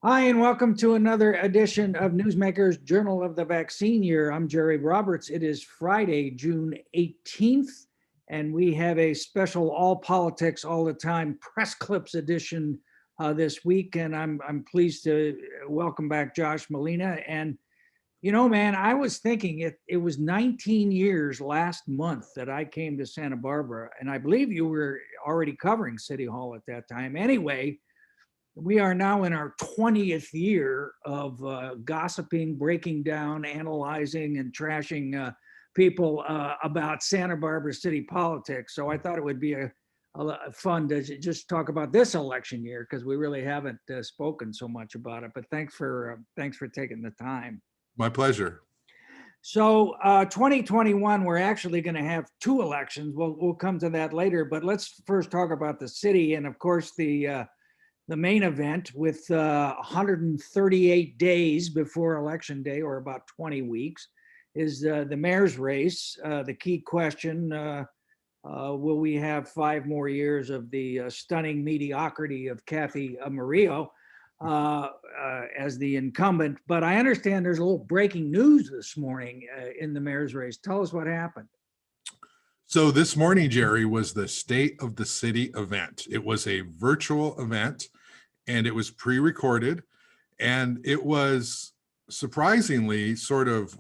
Hi, and welcome to another edition of Newsmakers Journal of the Vaccine Year. I'm Jerry Roberts. It is Friday, June 18th, and we have a special All Politics All the Time press clips edition this week. And I'm pleased to welcome back Josh Molina. And you know, man, I was thinking it was 19 years last month that I came to Santa Barbara, and I believe you were already covering City Hall at that time. Anyway, we are now in our 20th year of gossiping, breaking down, analyzing, and trashing people about Santa Barbara city politics. So I thought it would be a fun to just talk about this election year because we really haven't spoken so much about it. But thanks for taking the time. My pleasure. So 2021, we're actually going to have two elections. We'll come to that later. But let's first talk about the city, and of course the main event with 138 days before election day, or about 20 weeks, is the mayor's race. The key question, will we have 5 more years of the stunning mediocrity of Kathy Murillo as the incumbent? But I understand there's a little breaking news this morning in the mayor's race. Tell us what happened. So this morning, Jerry, was the State of the City event. It was a virtual event and it was pre-recorded, and it was surprisingly sort of,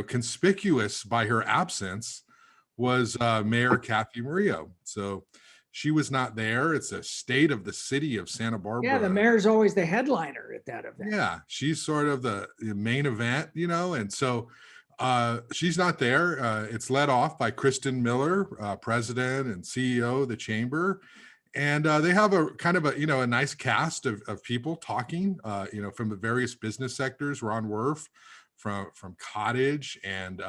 conspicuous by her absence was Mayor Kathy Murillo. So she was not there. It's a State of the City of Santa Barbara. Yeah, the mayor's always the headliner at that event. Yeah, she's sort of the main event, and so she's not there. It's led off by Kristen Miller, president and CEO of the chamber. And they have a kind of a nice cast of people talking, from the various business sectors. Ron Werf from Cottage, and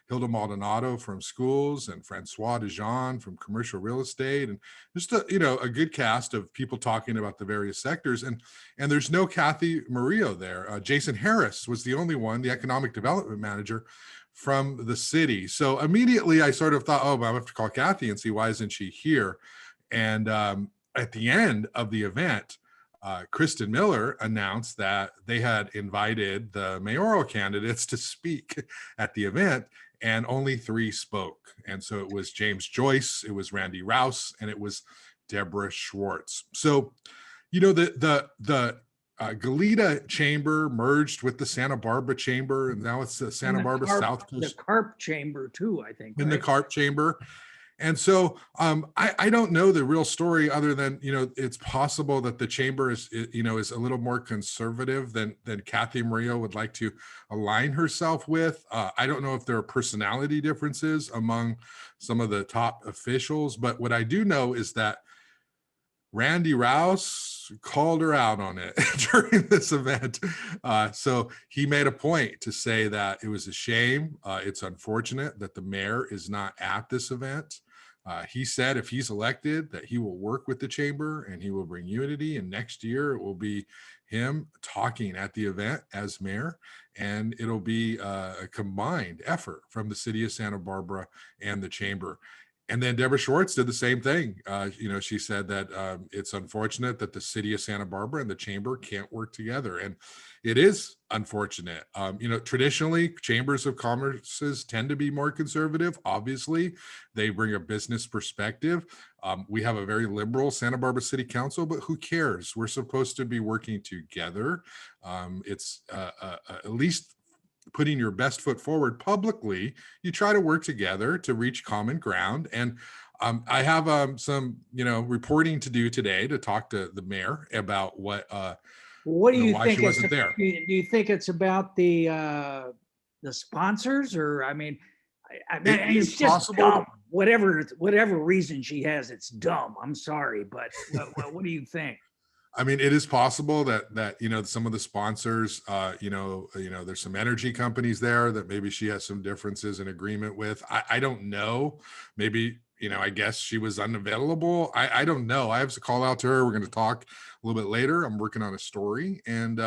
Hilda Maldonado from schools, and Francois Dejean from commercial real estate, and just a good cast of people talking about the various sectors. And there's no Kathy Murillo there. Jason Harris was the only one, the economic development manager from the city. So immediately I sort of thought, oh, I have to call Kathy and see why isn't she here. And at the end of the event, Kristen Miller announced that they had invited the mayoral candidates to speak at the event, and only 3 spoke. And so it was James Joyce, it was Randy Rouse, and it was Deborah Schwartz. So, the Goleta Chamber merged with the Santa Barbara Chamber, and now it's the Santa Barbara South Coast. The Carp Chamber too, I think. In the Carp Chamber. And so I don't know the real story other than, it's possible that the chamber is a little more conservative than Kathy Murillo would like to align herself with. I don't know if there are personality differences among some of the top officials, but what I do know is that Randy Rouse called her out on it during this event. So he made a point to say that it was a shame. It's unfortunate that the mayor is not at this event. He said if he's elected that he will work with the chamber and he will bring unity, and next year it will be him talking at the event as mayor, and it'll be a combined effort from the city of Santa Barbara and the chamber. And then Deborah Schwartz did the same thing. She said that it's unfortunate that the city of Santa Barbara and the chamber can't work together. And it is unfortunate. Traditionally, chambers of commerces tend to be more conservative. Obviously, they bring a business perspective. We have a very liberal Santa Barbara City Council, but who cares? We're supposed to be working together. It's at least putting your best foot forward publicly. You try to work together to reach common ground. And I have some, reporting to do today to talk to the mayor about what do you why think she wasn't there. Do you think it's about the sponsors, or I mean it's just possible. Dumb. Whatever reason she has, it's dumb. I'm sorry, but what do you think? I mean, it is possible that some of the sponsors, there's some energy companies there that maybe she has some differences in agreement with. I don't know. Maybe, I guess she was unavailable. I don't know. I have to call out to her. We're going to talk a little bit later. I'm working on a story, and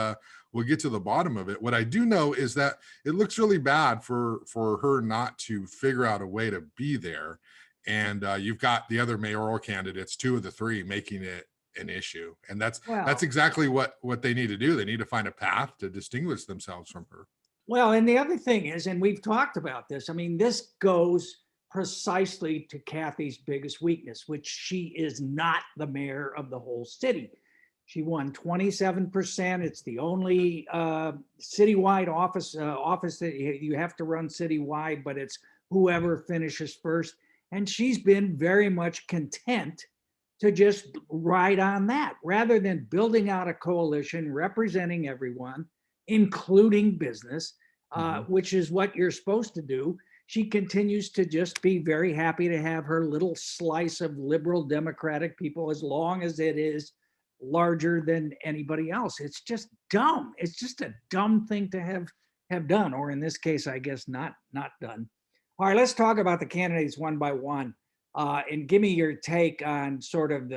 we'll get to the bottom of it. What I do know is that it looks really bad for her not to figure out a way to be there. And you've got the other mayoral candidates, 2 of the 3, making it an issue. And that's Well, exactly what they need to do. They need to find a path to distinguish themselves from her. well, and the other thing is, and we've talked about this, I mean, this goes precisely to Kathy's biggest weakness, which she is not the mayor of the whole city. She won 27%. It's the only citywide office that you have to run citywide, but it's whoever finishes first. And she's been very much content to just ride on that rather than building out a coalition representing everyone, including business, which is what you're supposed to do. She continues to just be very happy to have her little slice of liberal democratic people, as long as it is larger than anybody else. It's just dumb. It's just a dumb thing to have done, or in this case, I guess not done. All right, let's talk about the candidates one by one, and give me your take on sort of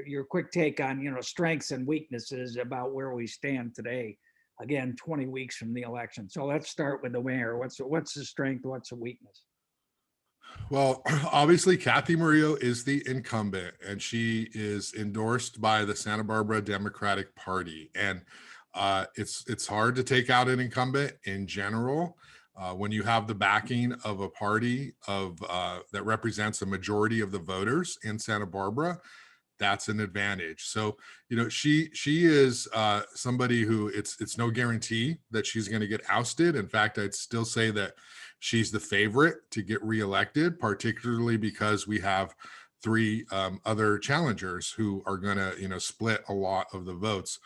your quick take on, you know, strengths and weaknesses about where we stand today. Again, 20 weeks from the election. So let's start with the mayor. What's the strength? What's the weakness? Well, obviously, Kathy Murillo is the incumbent, and she is endorsed by the Santa Barbara Democratic Party. And it's hard to take out an incumbent in general when you have the backing of a party that represents a majority of the voters in Santa Barbara. That's an advantage. So, you know, she is somebody who it's no guarantee that she's going to get ousted. In fact, I'd still say that she's the favorite to get reelected, particularly because we have three other challengers who are going to, you know, split a lot of the votes.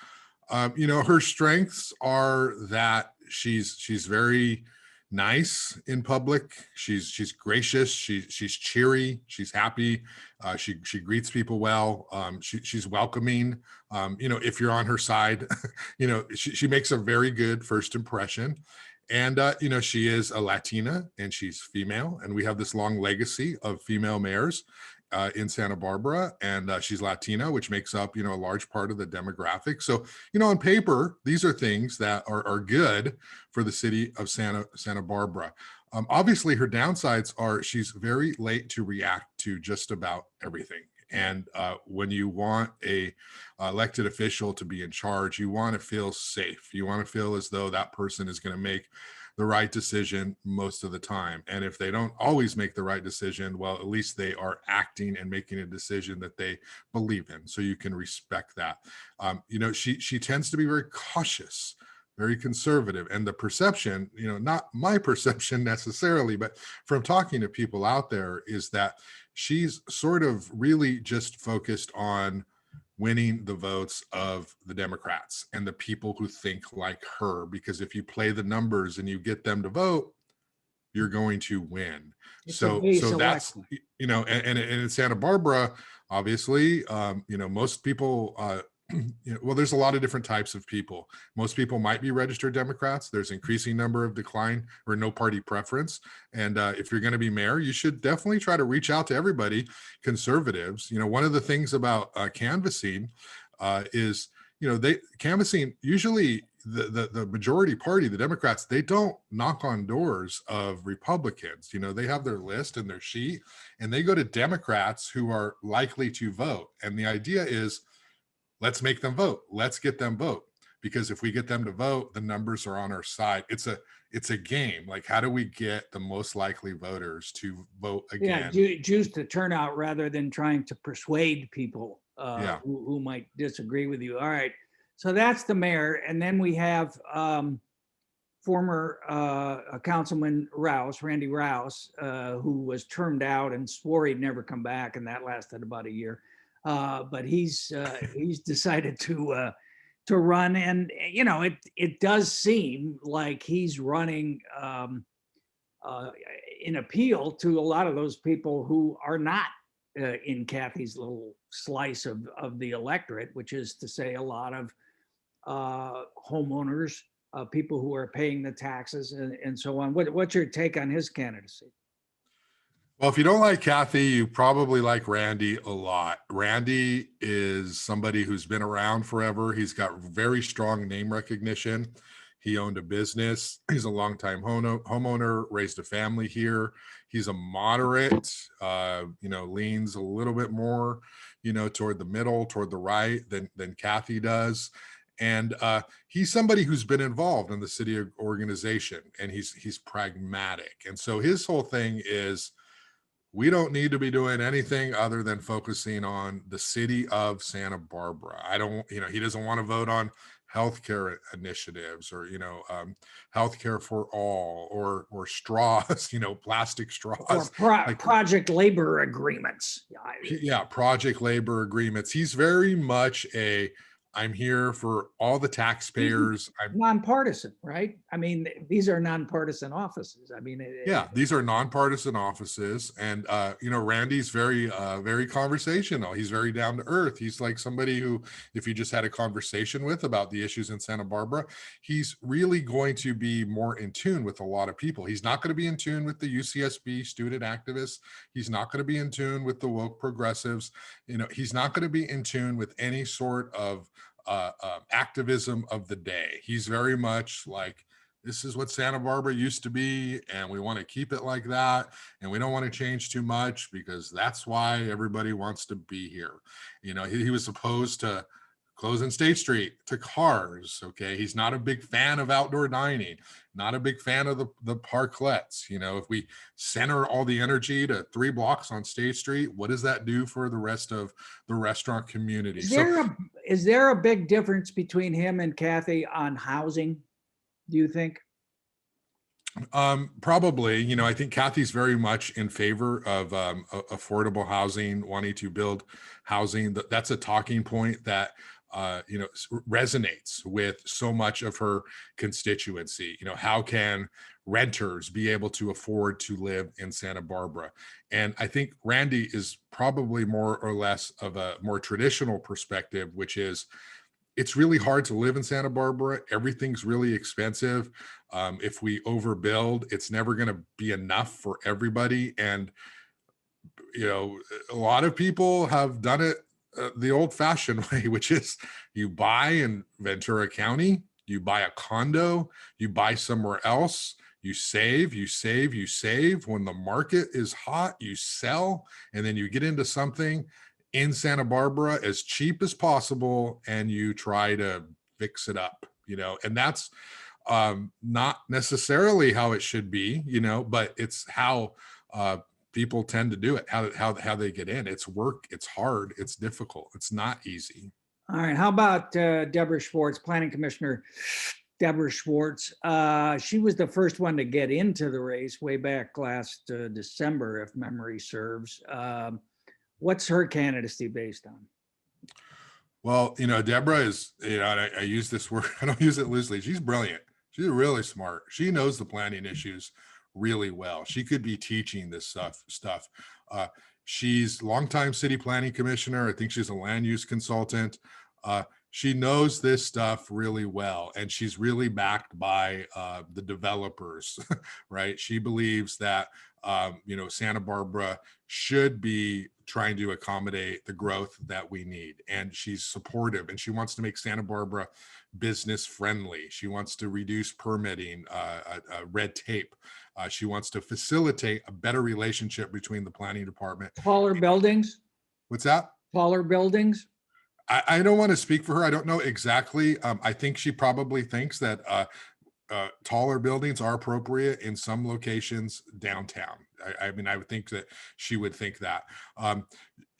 You know, her strengths are that she's very nice in public. She's gracious. She's cheery. She's happy. She greets people well. She's welcoming. You know, if you're on her side, you know, she makes a very good first impression. And you know, she is a Latina and she's female, and we have this long legacy of female mayors in Santa Barbara, and she's Latina, which makes up, you know, a large part of the demographic. So, you know, on paper, these are things that are good for the city of Santa Barbara. Obviously, her downsides are she's very late to react to just about everything. And when you want a elected official to be in charge, you want to feel safe. You want to feel as though that person is going to make the right decision most of the time. And if they don't always make the right decision, well, at least they are acting and making a decision that they believe in. So you can respect that. You know, she tends to be very cautious, very conservative. And the perception, you know, not my perception necessarily, but from talking to people out there, is that she's sort of really just focused on winning the votes of the Democrats and the people who think like her, because if you play the numbers and you get them to vote, you're going to win. So that's, you know, and in Santa Barbara, obviously, you know, most people, you know, well, there's a lot of different types of people. Most people might be registered Democrats. There's increasing number of decline or no party preference. And if you're going to be mayor, you should definitely try to reach out to everybody. Conservatives, you know, one of the things about canvassing is, you know, canvassing usually the majority party, the Democrats, they don't knock on doors of Republicans. You know, they have their list and their sheet, and they go to Democrats who are likely to vote. And the idea is, let's make them vote. Let's get them vote. Because if we get them to vote, the numbers are on our side. It's a game. Like, how do we get the most likely voters to vote again? Yeah, choose to turn out rather than trying to persuade people who might disagree with you. All right. So that's the mayor. And then we have former Councilman Rouse, Randy Rouse, who was termed out and swore he'd never come back. And that lasted about a year. But he's decided to run, and you know, it does seem like he's running in appeal to a lot of those people who are not in Kathy's little slice of the electorate, which is to say a lot of homeowners, people who are paying the taxes and so on. What's your take on his candidacy? Well, if you don't like Kathy, you probably like Randy a lot. Randy is somebody who's been around forever. He's got very strong name recognition. He owned a business. He's a longtime homeowner, raised a family here. He's a moderate, leans a little bit more, toward the middle, toward the right than Kathy does. And he's somebody who's been involved in the city organization, and he's pragmatic. And so his whole thing is, we don't need to be doing anything other than focusing on the city of Santa Barbara. I don't, he doesn't want to vote on healthcare initiatives or, healthcare for all or straws, plastic Or straws. Like, project labor agreements. yeah, project labor agreements. He's very much I'm here for all the taxpayers. Nonpartisan, right? I mean, these are nonpartisan offices. I mean, Yeah, these are nonpartisan offices, and Randy's very conversational. He's very down to earth. He's like somebody who, if you just had a conversation with about the issues in Santa Barbara, he's really going to be more in tune with a lot of people. He's not going to be in tune with the UCSB student activists. He's not going to be in tune with the woke progressives. He's not going to be in tune with any sort of activism of the day. He's very much like, this is what Santa Barbara used to be, and we want to keep it like that, and we don't want to change too much because that's why everybody wants to be here. He was opposed to closing State Street to cars. Okay, he's not a big fan of outdoor dining, not a big fan of the parklets. If we center all the energy to 3 blocks on State Street, what does that do for the rest of the restaurant community? Is there a big difference between him and Kathy on housing, do you think? Probably. I think Kathy's very much in favor of affordable housing, wanting to build housing. That's a talking point that resonates with so much of her constituency. How can renters be able to afford to live in Santa Barbara? And I think Randy is probably more or less of a more traditional perspective, which is, it's really hard to live in Santa Barbara. Everything's really expensive. If we overbuild, it's never going to be enough for everybody. And, a lot of people have done it the old fashioned way, which is you buy in Ventura County, you buy a condo, you buy somewhere else, you save. When the market is hot, you sell, and then you get into something in Santa Barbara as cheap as possible, and you try to fix it up, and that's not necessarily how it should be, but it's how people tend to do it, how they get in. It's work, it's hard, it's difficult, it's not easy. All right, how about Deborah Schwartz, Planning Commissioner Deborah Schwartz? She was the first one to get into the race way back last December, if memory serves. What's her candidacy based on? Well, Deborah is, I use this word, I don't use it loosely. She's brilliant. She's really smart. She knows the planning issues really well. She could be teaching this stuff. She's longtime city planning commissioner. I think she's a land use consultant. She knows this stuff really well, and she's really backed by the developers, right? She believes that Santa Barbara should be trying to accommodate the growth that we need, and she's supportive, and she wants to make Santa Barbara business friendly. She wants to reduce permitting, red tape. She wants to facilitate a better relationship between the planning department. Taller buildings? What's that? Taller buildings? I don't want to speak for her. I don't know exactly. I think she probably thinks that taller buildings are appropriate in some locations downtown. I mean, I would think that she would think that.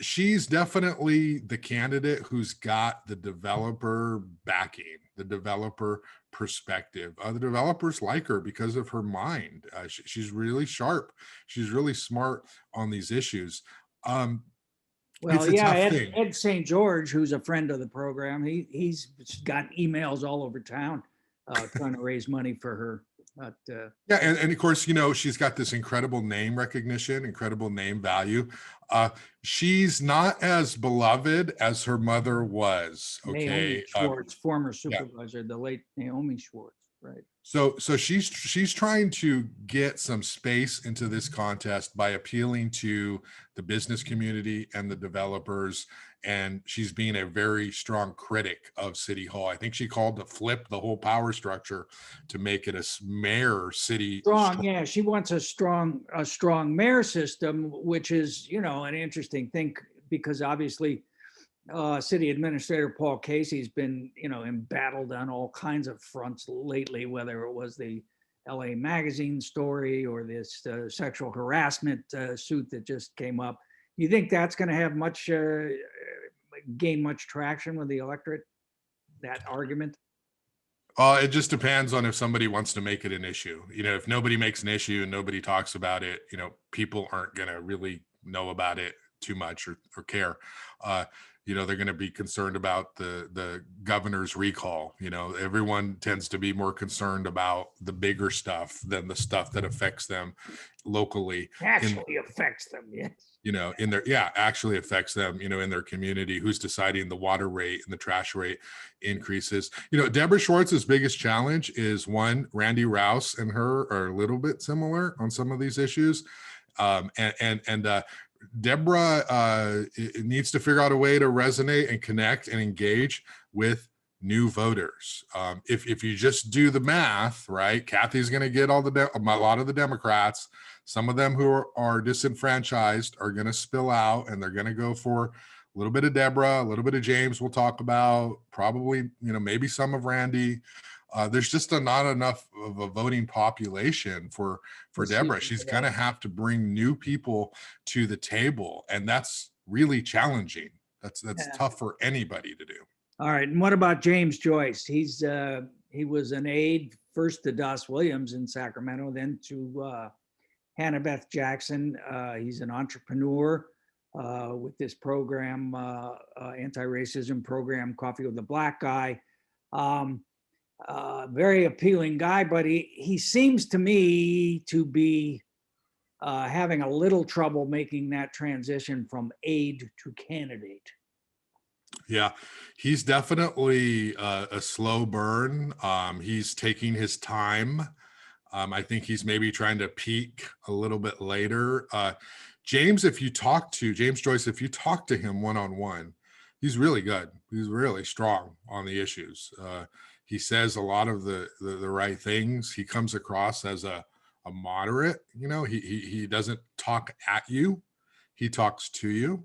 She's definitely the candidate who's got the developer backing, the developer perspective. The developers like her because of her mind. She's really sharp. She's really smart on these issues. Well, yeah, Ed St. George, who's a friend of the program, he's got emails all over town trying to raise money for her. But, yeah, and of course, she's got this incredible name recognition, incredible name value. She's not as beloved as her mother was. Okay, Naomi Schwartz, former supervisor, the late Naomi Schwartz. right. So she's trying to get some space into this contest by appealing to the business community and the developers, and she's being a very strong critic of City Hall. I think she called to flip the whole power structure to make it a mayor city. Strong, yeah, she wants a strong mayor system, which is, you know, an interesting thing because obviously City Administrator Paul Casey's been, you know, embattled on all kinds of fronts lately, whether it was the LA Magazine story or this sexual harassment suit that just came up. You think that's going to have gain much traction with the electorate, that argument? It just depends on if somebody wants to make it an issue. You know, if nobody makes an issue and nobody talks about it, you know, people aren't going to really know about it too much or care. You know, they're going to be concerned about the governor's recall. You know, everyone tends to be more concerned about the bigger stuff than the stuff that affects them locally. Actually affects them, yes. You know, actually affects them, you know, in their community, who's deciding the water rate and the trash rate increases. You know, Deborah Schwartz's biggest challenge is one, Randy Rouse and her are a little bit similar on some of these issues. Deborah needs to figure out a way to resonate and connect and engage with new voters. If you just do the math, right, Kathy's going to get a lot of the Democrats. Some of them who are disenfranchised are going to spill out, and they're going to go for a little bit of Deborah, a little bit of James. We'll talk about probably, you know, maybe some of Randy. There's just not enough of a voting population for Deborah. She's going to have to bring new people to the table, and that's really challenging. That's tough for anybody to do. All right, and what about James Joyce? He was an aide first to Doss Williams in Sacramento, then to Hannah Beth Jackson. He's an entrepreneur with this program, anti-racism program, Coffee with the Black Guy. Very appealing guy, but he seems to me to be having a little trouble making that transition from aide to candidate. Yeah, he's definitely a slow burn. He's taking his time. I think he's maybe trying to peak a little bit later. James Joyce, if you talk to him one-on-one, he's really good. He's really strong on the issues. He says a lot of the right things. He comes across as a moderate. You know, he doesn't talk at you. He talks to you.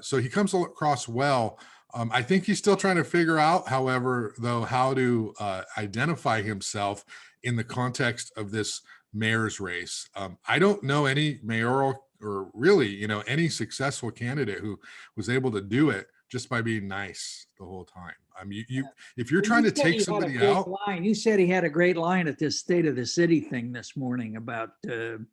So he comes across well. I think he's still trying to figure out, however, though, how to identify himself in the context of this mayor's race. I don't know any mayoral or really, you know, any successful candidate who was able to do it just by being nice the whole time. I mean, if you're trying to take somebody out. You said he had a great line at this State of the City thing this morning about two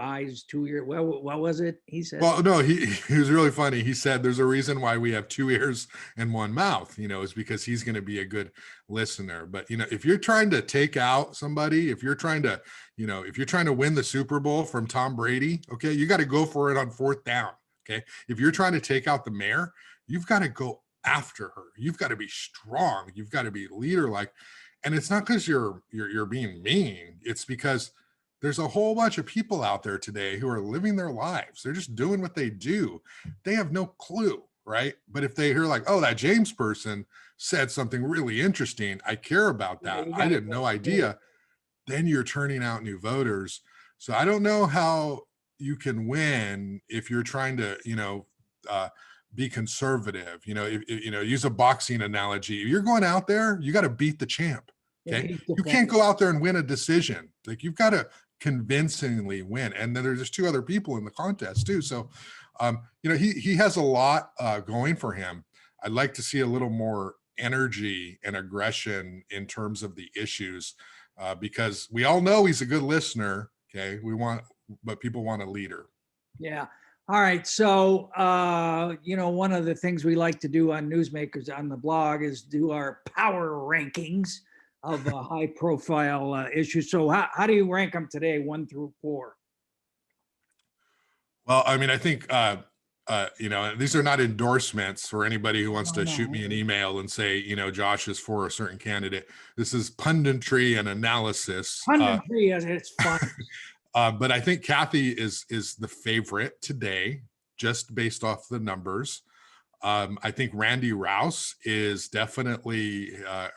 eyes, 2 ears. Well, what was it? He said. Well, no, he was really funny. He said there's a reason why we have 2 ears and 1 mouth, you know, is because he's going to be a good listener. But, you know, if you're trying to take out somebody, if you're trying to win the Super Bowl from Tom Brady, okay, you got to go for it on 4th down. Okay. If you're trying to take out the mayor, you've got to go after her. You've got to be strong. You've got to be leader-like. And it's not because you're being mean. It's because there's a whole bunch of people out there today who are living their lives. They're just doing what they do. They have no clue, right? But if they hear like, oh, that James person said something really interesting, I care about that. I had no idea. Then you're turning out new voters. So I don't know how you can win if you're trying to, you know, be conservative. You know, use a boxing analogy. If you're going out there, you got to beat the champ. Okay. You can't go out there and win a decision. Like, you've got to convincingly win. And then there's 2 other people in the contest too. So, you know, he has a lot going for him. I'd like to see a little more energy and aggression in terms of the issues, because we all know he's a good listener. Okay. But people want a leader. Yeah. All right. So, you know, one of the things we like to do on Newsmakers on the blog is do our power rankings of high profile issues. So how do you rank them today, 1 through 4? Well, I mean, I think these are not endorsements for anybody who wants No, to shoot no. me an email and say, Josh is for a certain candidate. This is punditry and analysis. Punditry, as it's fun. But I think Kathy is the favorite today, just based off the numbers. I think Randy Rouse is definitely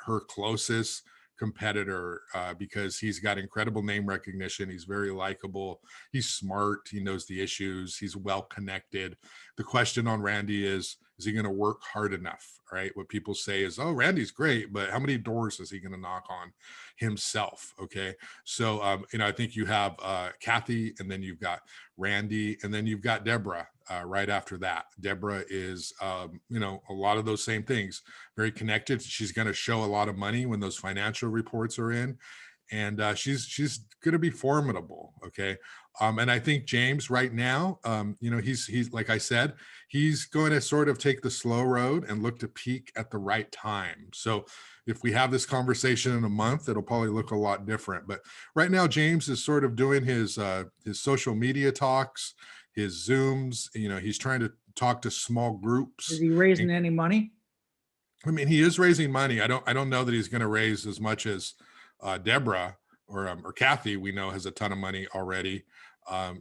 her closest competitor because he's got incredible name recognition. He's very likable. He's smart. He knows the issues. He's well connected. The question on Randy is he going to work hard enough? Right? What people say is, oh, Randy's great, but how many doors is he going to knock on himself? Okay. So, I think you have Kathy, and then you've got Randy, and then you've got Deborah right after that. Deborah is, a lot of those same things, very connected. She's going to show a lot of money when those financial reports are in, and she's going to be formidable. Okay. And I think James right now, he's like I said, he's going to sort of take the slow road and look to peak at the right time. So if we have this conversation in a month, it'll probably look a lot different. But right now, James is sort of doing his social media talks, his Zooms. He's trying to talk to small groups. Is he raising any money? I mean, he is raising money. I don't know that he's going to raise as much as Deborah or Kathy. We know has a ton of money already.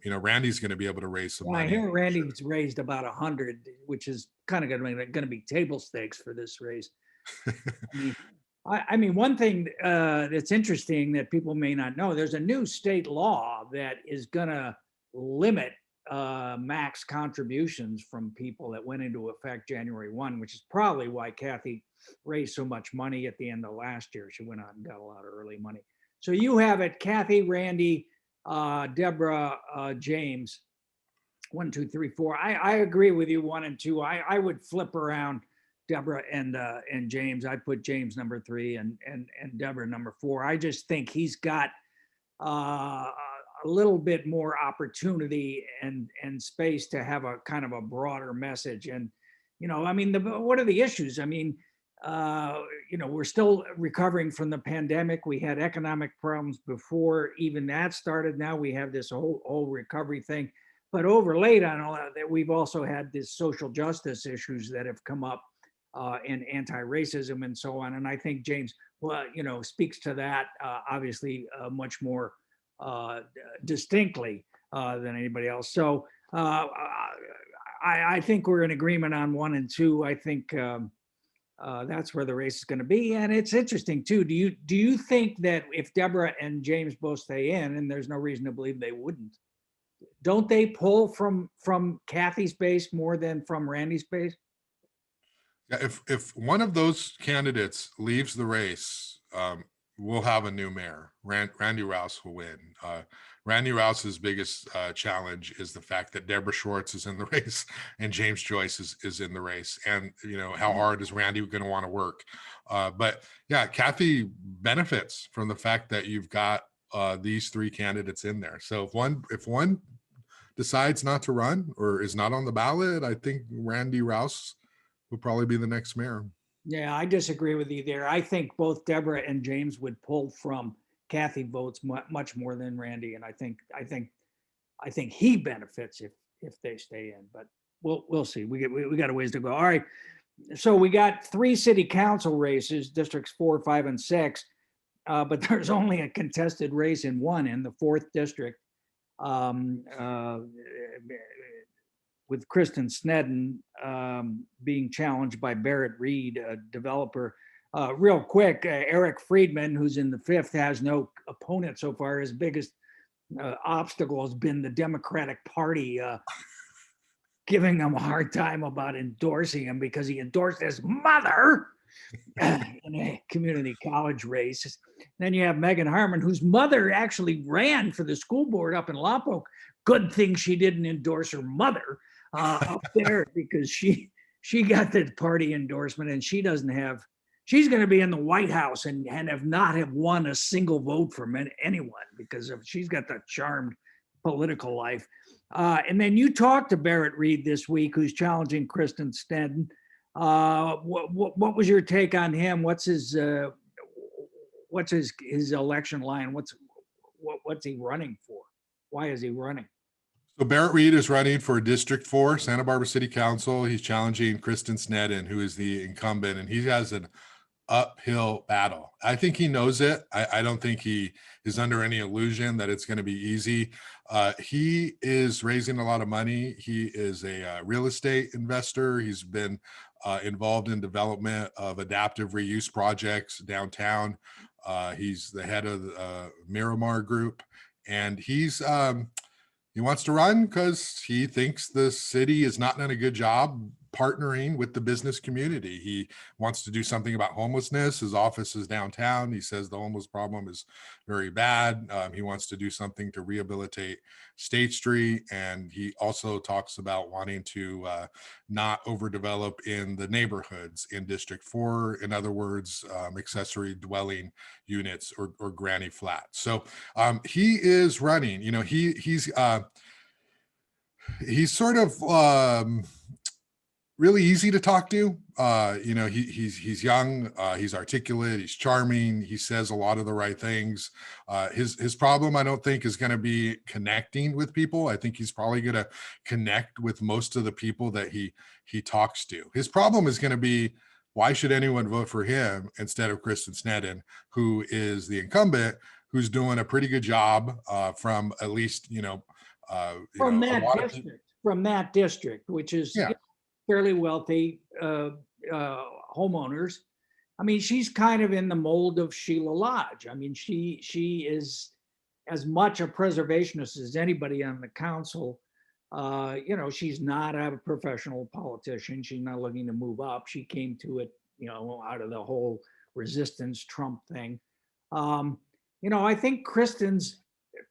Randy's going to be able to raise some Yeah, I money. hear Randy's raised about 100, which is kind of going to be table stakes for this race. I mean, one thing that's interesting that people may not know, there's a new state law that is going to limit max contributions from people that went into effect January 1, which is probably why Kathy raised so much money at the end of last year. She went out and got a lot of early money. So you have it, Kathy, Randy, Deborah, James, 1, 2, 3, 4. I agree with you, 1 and 2. I would flip around Deborah and James. I'd put James number 3 and Deborah number 4. I just think he's got a little bit more opportunity and space to have a kind of a broader message. And, I mean, what are the issues? I mean, we're still recovering from the pandemic. We had economic problems before even that started. Now we have this whole recovery thing. But overlaid on all that, we've also had this social justice issues that have come up and anti-racism and so on. And I think James, speaks to that obviously much more distinctly than anybody else. So I think we're in agreement on 1 and 2. I think that's where the race is going to be. And it's interesting too. Do you think that if Deborah and James both stay in, and there's no reason to believe they wouldn't, don't they pull from Kathy's base more than from Randy's base? Yeah, if one of those candidates leaves the race, we'll have a new mayor. Randy Rouse will win. Randy Rouse's biggest challenge is the fact that Deborah Schwartz is in the race and James Joyce is in the race. And, how hard is Randy going to want to work? But yeah, Kathy benefits from the fact that you've got these 3 candidates in there. So if one decides not to run or is not on the ballot, I think Randy Rouse will probably be the next mayor. Yeah, I disagree with you there. I think both Deborah and James would pull from Kathy votes much more than Randy, and I think he benefits if they stay in. But we'll see. We got a ways to go. All right. So we got 3 city council races, districts 4, 5, and 6, but there's only a contested race in one in the 4th district. With Kristen Sneddon being challenged by Barrett Reed, a developer. Real quick, Eric Friedman, who's in the 5th, has no opponent so far. His biggest obstacle has been the Democratic Party giving him a hard time about endorsing him because he endorsed his mother in a community college race. Then you have Megan Harmon, whose mother actually ran for the school board up in Lompoc. Good thing she didn't endorse her mother up there because she got the party endorsement, and she's going to be in the White House and have won a single vote from anyone because she's got the charmed political life. And then you talked to Barrett Reed this week, who's challenging Kristen Sneddon. What was your take on him? What's his election line? What's he running for? Why is he running? So Barrett Reed is running for District 4, Santa Barbara City Council. He's challenging Kristen Sneddon, who is the incumbent, and he has an uphill battle. I think he knows it. I don't think he is under any illusion that it's going to be easy. He is raising a lot of money. He is a real estate investor. He's been involved in development of adaptive reuse projects downtown. He's the head of the Miramar Group, and he wants to run because he thinks the city is not done a good job partnering with the business community. He wants to do something about homelessness. His office is downtown. He says the homeless problem is very bad. He wants to do something to rehabilitate State Street. And he also talks about wanting to not overdevelop in the neighborhoods in District 4. In other words, accessory dwelling units or granny flats. So he is running, he's sort of really easy to talk to. He's young, he's articulate, he's charming, he says a lot of the right things. His problem, I don't think, is going to be connecting with people. I think he's probably going to connect with most of the people that he talks to. His problem is going to be, why should anyone vote for him instead of Kristen Sneddon, who is the incumbent, who's doing a pretty good job from at least, from that district, which is fairly wealthy homeowners. I mean, she's kind of in the mold of Sheila Lodge. I mean, she is as much a preservationist as anybody on the council. She's not a professional politician. She's not looking to move up. She came to it, out of the whole resistance Trump thing. I think Kristen's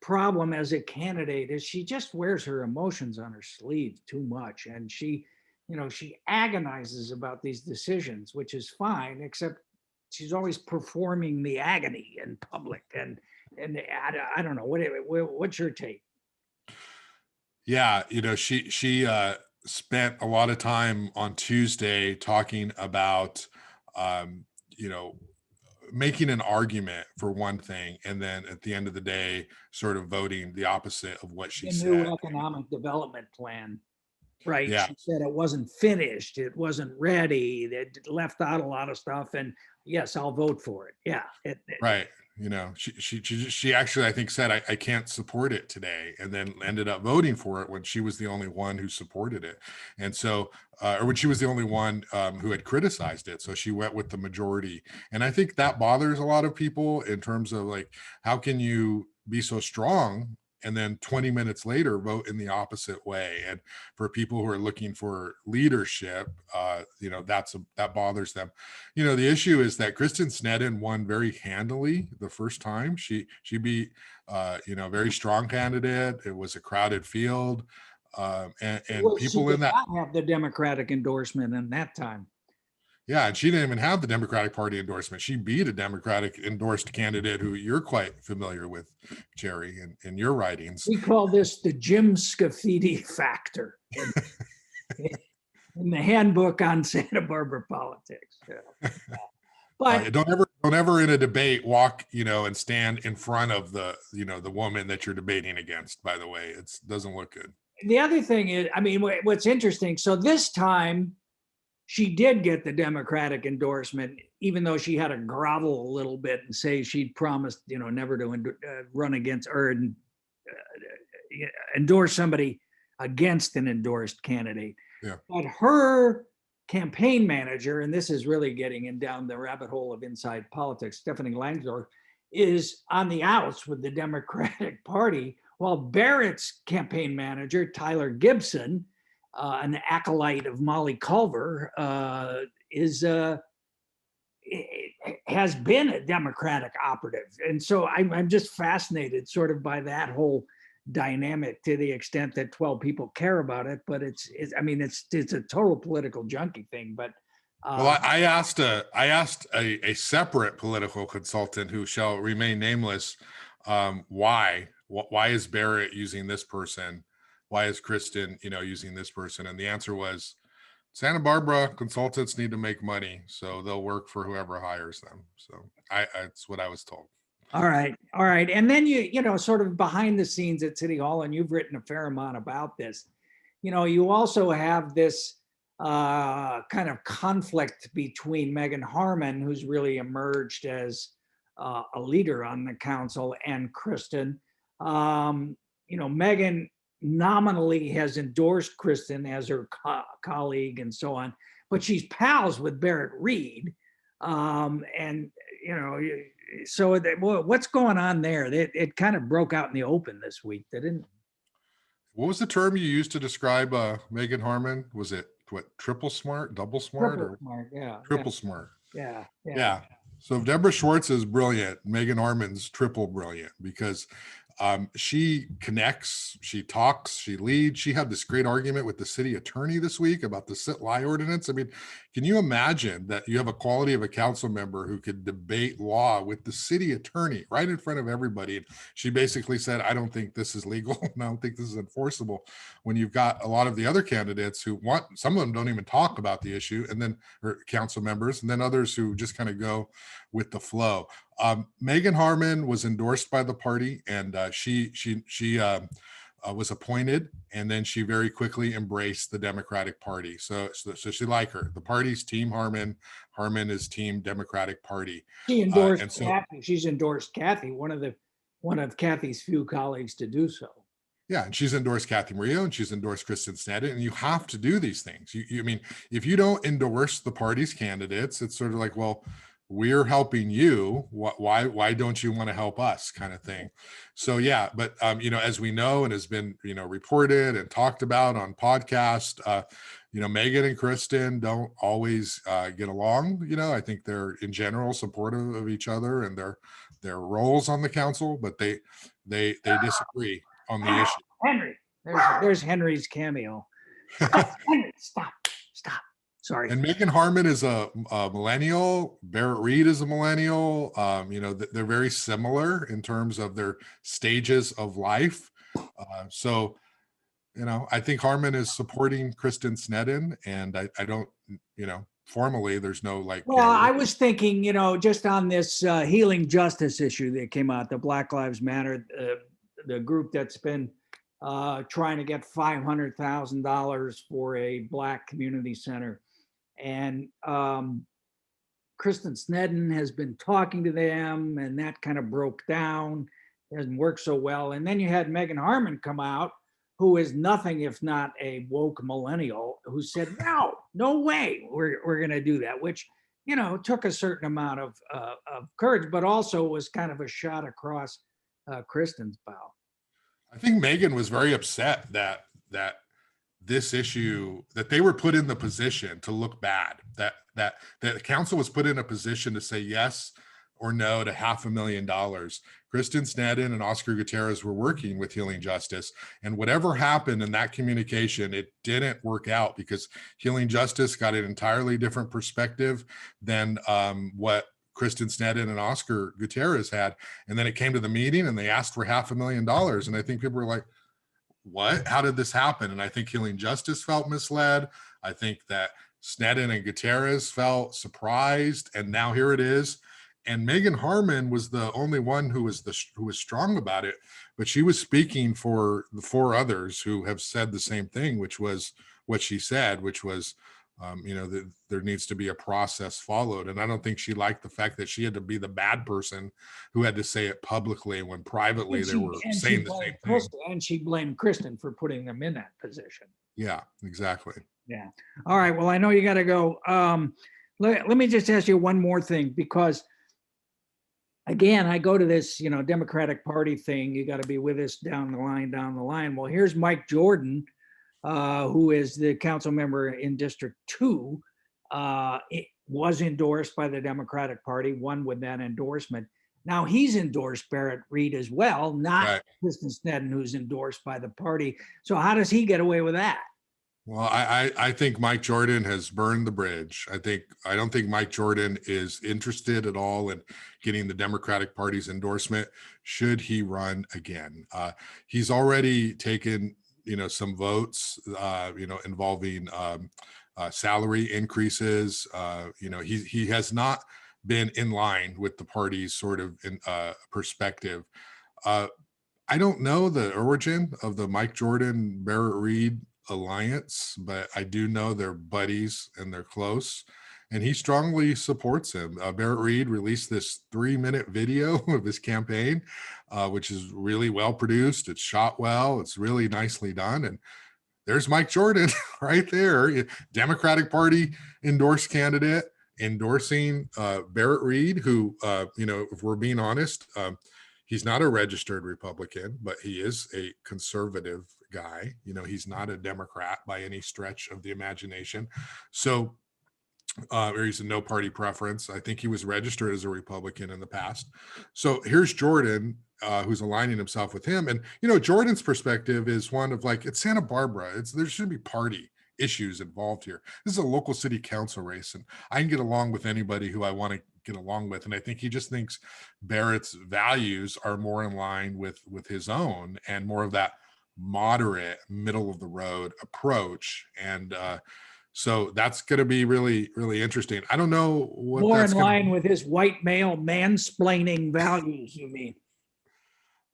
problem as a candidate is she just wears her emotions on her sleeve too much. And she agonizes about these decisions, which is fine, except she's always performing the agony in public. And I don't know, what's your take? Yeah, she spent a lot of time on Tuesday talking about, making an argument for one thing, and then at the end of the day, sort of voting the opposite of what she said. The new economic development plan. Right. Yeah. She said it wasn't finished. It wasn't ready. It left out a lot of stuff. And yes, I'll vote for it. Yeah. Right. She actually, I think, said, I can't support it today, and then ended up voting for it when she was the only one who supported it. And so, or when she was the only one who had criticized it. So she went with the majority. And I think that bothers a lot of people in terms of, like, how can you be so strong and then 20 minutes later vote in the opposite way? And for people who are looking for leadership, that bothers them. The issue is that Kristen Sneddon won very handily the first time. She beat very strong candidate. It was a crowded field, and people in that have the Democratic endorsement in that time. Yeah, and she didn't even have the Democratic Party endorsement. She beat a Democratic endorsed candidate who you're quite familiar with, Jerry, in your writings. We call this the Jim Scafidi factor in the handbook on Santa Barbara politics. Yeah. But don't ever in a debate walk, and stand in front of the woman that you're debating against. By the way, it doesn't look good. The other thing is, I mean, what's interesting. So this time, she did get the Democratic endorsement, even though she had to grovel a little bit and say she'd promised, never to run against or endorse somebody against an endorsed candidate. Yeah. But her campaign manager, and this is really getting in down the rabbit hole of inside politics, Stephanie Langsdorff, is on the outs with the Democratic Party, while Barrett's campaign manager, Tyler Gibson, an acolyte of Molly Culver, has been a Democratic operative. And so I'm just fascinated sort of by that whole dynamic, to the extent that 12 people care about it, but it's a total political junkie thing. But well, I asked a separate political consultant who shall remain nameless, why is Barrett using this person? Why is Kristen, using this person? And the answer was, Santa Barbara consultants need to make money, so they'll work for whoever hires them. So that's what I was told. All right. All right. And then sort of behind the scenes at City Hall, and you've written a fair amount about this. You also have this kind of conflict between Megan Harmon, who's really emerged as a leader on the council, and Kristen. Megan nominally has endorsed Kristen as her colleague and so on, but she's pals with Barrett Reed. And, so what's going on there? It kind of broke out in the open this week, didn't it? What was the term you used to describe Megan Harmon? Was it what, triple smart, double smart, Triple or smart, yeah, triple smart? yeah, yeah. Yeah. So if Deborah Schwartz is brilliant, Megan Harmon's triple brilliant, because she connects, she talks, she leads. She had this great argument with the city attorney this week about the sit-lie ordinance. I mean, can you imagine that you have a quality of a council member who could debate law with the city attorney right in front of everybody? And she basically said, I don't think this is legal, and I don't think this is enforceable, when you've got a lot of the other candidates who some of them don't even talk about the issue, and then, or council members, and then others who just kind of go with the flow. Megan Harmon was endorsed by the party, and she was appointed, and then she very quickly embraced the Democratic Party. So she liked her. The party's team Harmon. Harmon is team Democratic Party. She endorsed and so, Kathy. She's endorsed Kathy, one of Kathy's few colleagues to do so. Yeah, and she's endorsed Kathy Murillo, and she's endorsed Kristen Sneddon, and you have to do these things. I mean, if you don't endorse the party's candidates, it's sort of like, well, we're helping you. Why don't you want to help us, kind of thing. So yeah, but as we know, and has been reported and talked about on podcast, Megan and Kristen don't always get along. I think they're in general supportive of each other and their roles on the council, but they disagree on the issue. Henry, there's Henry's cameo. Henry, stop. Sorry. And Megan Harmon is a millennial. Barrett Reed is a millennial. They're very similar in terms of their stages of life. So I think Harmon is supporting Kristen Sneddon, and I don't, formally, there's no like. Well, I was thinking, just on this healing justice issue that came out, the Black Lives Matter, the group that's been trying to get $500,000 for a Black community center. And Kristen Sneddon has been talking to them, and that kind of broke down. It hasn't worked so well. And then you had Megan Harmon come out, who is nothing if not a woke millennial, who said, no way we're going to do that, which, took a certain amount of courage, but also was kind of a shot across Kristen's bow. I think Megan was very upset that this issue, that they were put in the position to look bad, that the council was put in a position to say yes or no to $500,000. Kristen Sneddon and Oscar Gutierrez were working with Healing Justice, and whatever happened in that communication, it didn't work out, because Healing Justice got an entirely different perspective than what Kristen Sneddon and Oscar Gutierrez had. And then it came to the meeting and they asked for $500,000. And I think people were like, what? How did this happen? And I think Healing Justice felt misled. I think that Sneddon and Gutierrez felt surprised, and now here it is. And Megan Harmon was the only one who was strong about it, but she was speaking for the four others who have said the same thing, which was what she said, which was, there needs to be a process followed. And I don't think she liked the fact that she had to be the bad person who had to say it publicly when privately they were saying the same thing. And she blamed Kristen for putting them in that position. Yeah, exactly. Yeah. All right. Well, I know you got to go. Let me just ask you one more thing, because again, I go to this, Democratic Party thing. You got to be with us down the line. Well, here's Mike Jordan, who is the council member in District 2, it was endorsed by the Democratic Party, won with that endorsement. Now he's endorsed Barrett Reed as well, not Kristen Sneddon, who's endorsed by the party. So how does he get away with that? Well, I think Mike Jordan has burned the bridge. I don't think Mike Jordan is interested at all in getting the Democratic Party's endorsement should he run again. He's already taken, some votes, involving salary increases. He has not been in line with the party's sort of perspective. Uh, I don't know the origin of the Mike Jordan Barrett Reed alliance, but I do know they're buddies and they're close. And he strongly supports him. Barrett Reed released this 3-minute video of his campaign, which is really well produced. It's shot well. It's really nicely done. And there's Mike Jordan right there, Democratic Party endorsed candidate endorsing Barrett Reed, who, if we're being honest, he's not a registered Republican, but he is a conservative guy. He's not a Democrat by any stretch of the imagination. So, or he's a no party preference. I think he was registered as a Republican in the past. So here's Jordan, who's aligning himself with him. And, Jordan's perspective is one of like, it's Santa Barbara. There shouldn't be party issues involved here. This is a local city council race, and I can get along with anybody who I want to get along with. And I think he just thinks Barrett's values are more in line with his own and more of that moderate, middle of the road approach. And so that's going to be really, really interesting. I don't know what More that's in going line with his white male mansplaining values, you mean?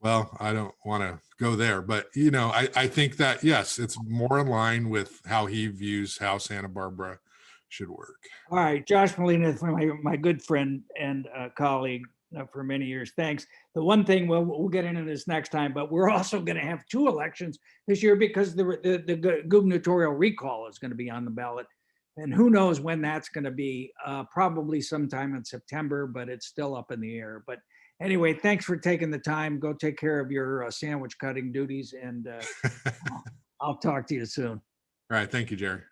Well, I don't want to go there, but I think that yes, it's more in line with how he views how Santa Barbara should work. All right, Josh Molina, my good friend and colleague for many years. Thanks. The one thing we'll get into this next time, but we're also going to have 2 elections this year because the gubernatorial recall is going to be on the ballot, and who knows when that's going to be? Probably sometime in September, but it's still up in the air. But anyway, thanks for taking the time. Go take care of your sandwich cutting duties, and I'll talk to you soon. All right, thank you, Jerry.